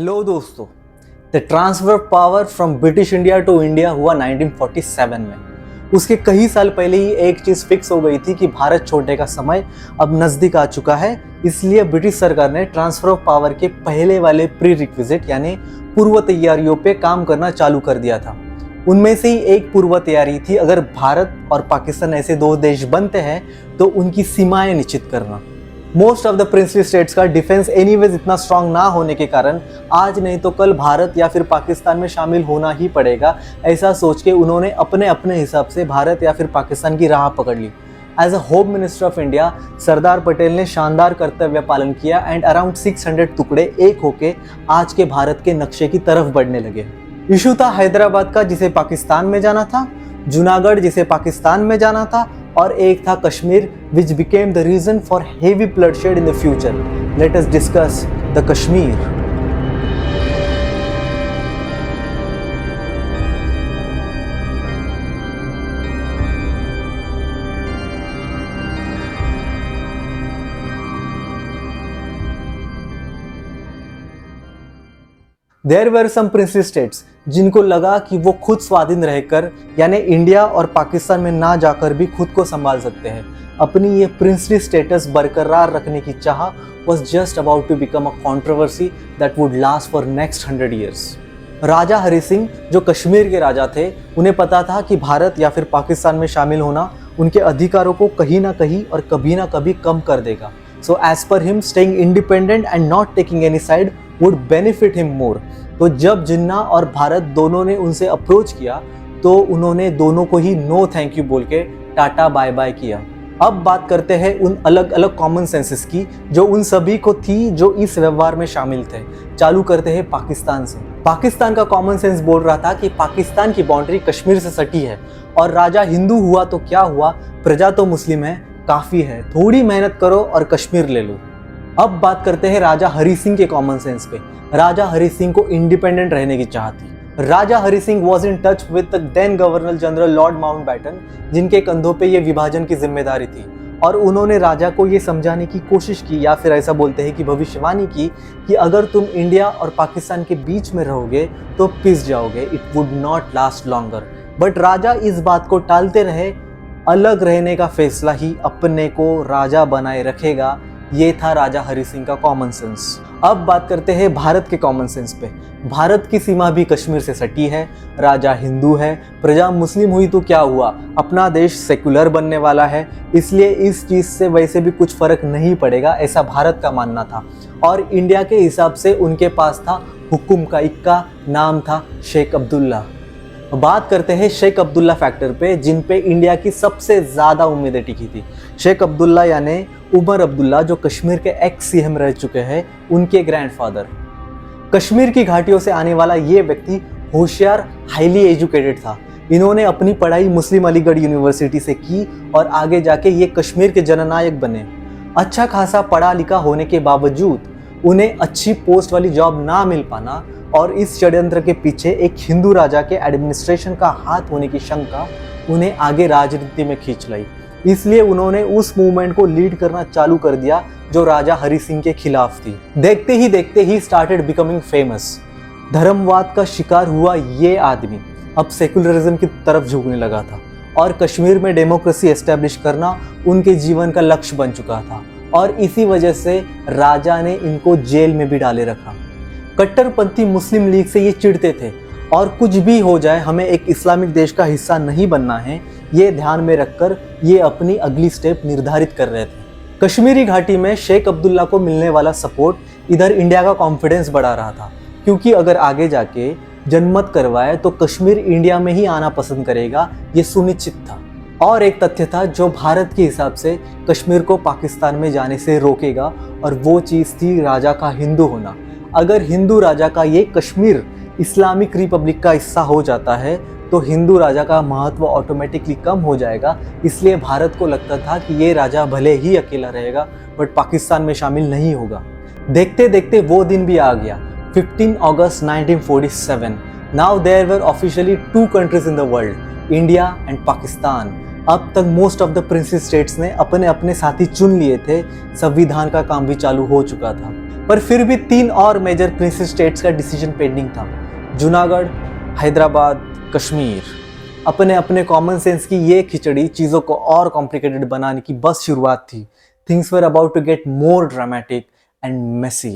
Hello दोस्तों, the transfer of power from British India to India हुआ 1947 में। उसके कई साल पहले ही एक चीज़ फिक्स हो गई थी कि भारत छोड़ने का समय अब नज़दीक आ चुका है। इसलिए ब्रिटिश सरकार ने ट्रांसफर ऑफ पावर के पहले वाले प्री रिक्विजिट यानी पूर्व तैयारियों पे काम करना चालू कर दिया था। उनमें से ही एक पूर्व तैयारी थी, अगर भारत और पाकिस्तान ऐसे दो देश बनते हैं तो उनकी सीमाएं निश्चित करना। Most of the princely states का डिफेंस एनीवेज इतना स्ट्रांग ना होने के कारण आज नहीं तो कल भारत या फिर पाकिस्तान में शामिल होना ही पड़ेगा, ऐसा सोच के उन्होंने अपने अपने हिसाब से भारत या फिर पाकिस्तान की राह पकड़ ली। As a home minister of India Sardar Patel ने शानदार कर्तव्य पालन किया एंड अराउंड 600 टुकड़े एक होके आज के भारत के नक्शे की तरफ बढ़ने लगे। इशू था हैदराबाद का, जिसे पाकिस्तान में जाना था, जूनागढ़ जिसे पाकिस्तान में जाना था, और एक था Kashmir which became the reason for heavy bloodshed in the future. Let us discuss the Kashmir. There were some princely states जिनको लगा कि वो खुद स्वाधीन रहकर यानी इंडिया और पाकिस्तान में ना जाकर भी खुद को संभाल सकते हैं। अपनी ये प्रिंसली स्टेटस बरकरार रखने की चाह was just about to become a controversy that would last for next 100 years. राजा हरि सिंह जो कश्मीर के राजा थे, उन्हें पता था कि भारत या फिर पाकिस्तान में शामिल होना उनके अधिकारों को कहीं ना कहीं और कभी ना कभी कम कर देगा। So as per him, staying independent and not taking any side would benefit him more. तो जब जिन्ना और भारत दोनों ने उनसे अप्रोच किया तो उन्होंने दोनों को ही नो थैंक यू बोल के टाटा बाय बाय किया। अब बात करते हैं उन अलग अलग कॉमन सेंसेस की जो उन सभी को थी जो इस व्यवहार में शामिल थे। चालू करते हैं पाकिस्तान से। पाकिस्तान का कॉमन सेंस बोल रहा था कि पाकिस्तान की बाउंड्री कश्मीर से सटी है और राजा हिंदू हुआ तो क्या हुआ, प्रजा तो मुस्लिम है, काफ़ी है, थोड़ी मेहनत करो और कश्मीर ले लो। अब बात करते हैं राजा हरि सिंह के कॉमन सेंस पे। राजा हरि सिंह को इंडिपेंडेंट रहने की चाह थी। Raja Hari Singh was in touch with the then governor general Lord Mountbatten, जिनके कंधों पे ये विभाजन की जिम्मेदारी थी, और उन्होंने राजा को ये समझाने की कोशिश की या फिर ऐसा बोलते हैं कि भविष्यवाणी की कि अगर तुम इंडिया और पाकिस्तान के बीच में रहोगे तो पिस जाओगे, it would not last longer. But राजा इस बात को टालते रहे। अलग रहने का फैसला ही अपने को राजा बनाए रखेगा, ये था राजा हरि सिंह का कॉमन सेंस। अब बात करते हैं भारत के कॉमन सेंस पे। भारत की सीमा भी कश्मीर से सटी है, राजा हिंदू है, प्रजा मुस्लिम हुई तो क्या हुआ, अपना देश सेकुलर बनने वाला है, इसलिए इस चीज़ से वैसे भी कुछ फर्क नहीं पड़ेगा, ऐसा भारत का मानना था। और इंडिया के हिसाब से उनके पास था हुकुम का इक्का, नाम था शेख अब्दुल्ला। बात करते हैं शेख अब्दुल्ला फैक्टर पे, जिन पे इंडिया की सबसे ज़्यादा उम्मीदें टिकी थी। शेख अब्दुल्ला यानी उमर अब्दुल्ला जो कश्मीर के एक्स सीएम रह चुके हैं, उनके ग्रैंडफादर। कश्मीर की घाटियों से आने वाला ये व्यक्ति होशियार, हाईली एजुकेटेड था। इन्होंने अपनी पढ़ाई मुस्लिम अलीगढ़ यूनिवर्सिटी से की और आगे जाके ये कश्मीर के जननायक बने। अच्छा खासा पढ़ा लिखा होने के बावजूद उन्हें अच्छी पोस्ट वाली जॉब ना मिल पाना और इस षड्यंत्र के पीछे एक हिंदू राजा के एडमिनिस्ट्रेशन का हाथ होने की शंका उन्हें आगे राजनीति में खींच लाई। इसलिए उन्होंने उस मूवमेंट को लीड करना चालू कर दिया जो राजा हरि सिंह के खिलाफ थी। देखते ही स्टार्टेड बिकमिंग फेमस। धर्मवाद का शिकार हुआ ये आदमी अब सेकुलरिज्म की तरफ झुकने लगा था और कश्मीर में डेमोक्रेसी एस्टेब्लिश करना उनके जीवन का लक्ष्य बन चुका था, और इसी वजह से राजा ने इनको जेल में भी डाले रखा। कट्टरपंथी मुस्लिम लीग से ये चिढ़ते थे और कुछ भी हो जाए हमें एक इस्लामिक देश का हिस्सा नहीं बनना है, ये ध्यान में रखकर ये अपनी अगली स्टेप निर्धारित कर रहे थे। कश्मीरी घाटी में शेख अब्दुल्ला को मिलने वाला सपोर्ट इधर इंडिया का कॉन्फिडेंस बढ़ा रहा था, क्योंकि अगर आगे जाके जनमत करवाए तो कश्मीर इंडिया में ही आना पसंद करेगा, ये सुनिश्चित था। और एक तथ्य था जो भारत के हिसाब से कश्मीर को पाकिस्तान में जाने से रोकेगा, और वो चीज़ थी राजा का हिंदू होना। अगर हिंदू राजा का ये कश्मीर इस्लामिक रिपब्लिक का हिस्सा हो जाता है तो हिंदू राजा का महत्व ऑटोमेटिकली कम हो जाएगा। इसलिए भारत को लगता था कि ये राजा भले ही अकेला रहेगा बट पाकिस्तान में शामिल नहीं होगा। देखते देखते वो दिन भी आ गया, 15 अगस्त 1947। Now there were officially 2 countries in the world, India and Pakistan. अब तक most of the princely states ने अपने अपने साथी चुन लिए थे, संविधान का काम भी चालू हो चुका था। पर फिर भी 3 और मेजर प्रिंसली स्टेट्स का डिसीजन पेंडिंग था, जूनागढ़, हैदराबाद, कश्मीर। अपने अपने कॉमन सेंस की ये खिचड़ी चीज़ों को और कॉम्प्लिकेटेड बनाने की बस शुरुआत थी। Things were about to get more dramatic and Messi.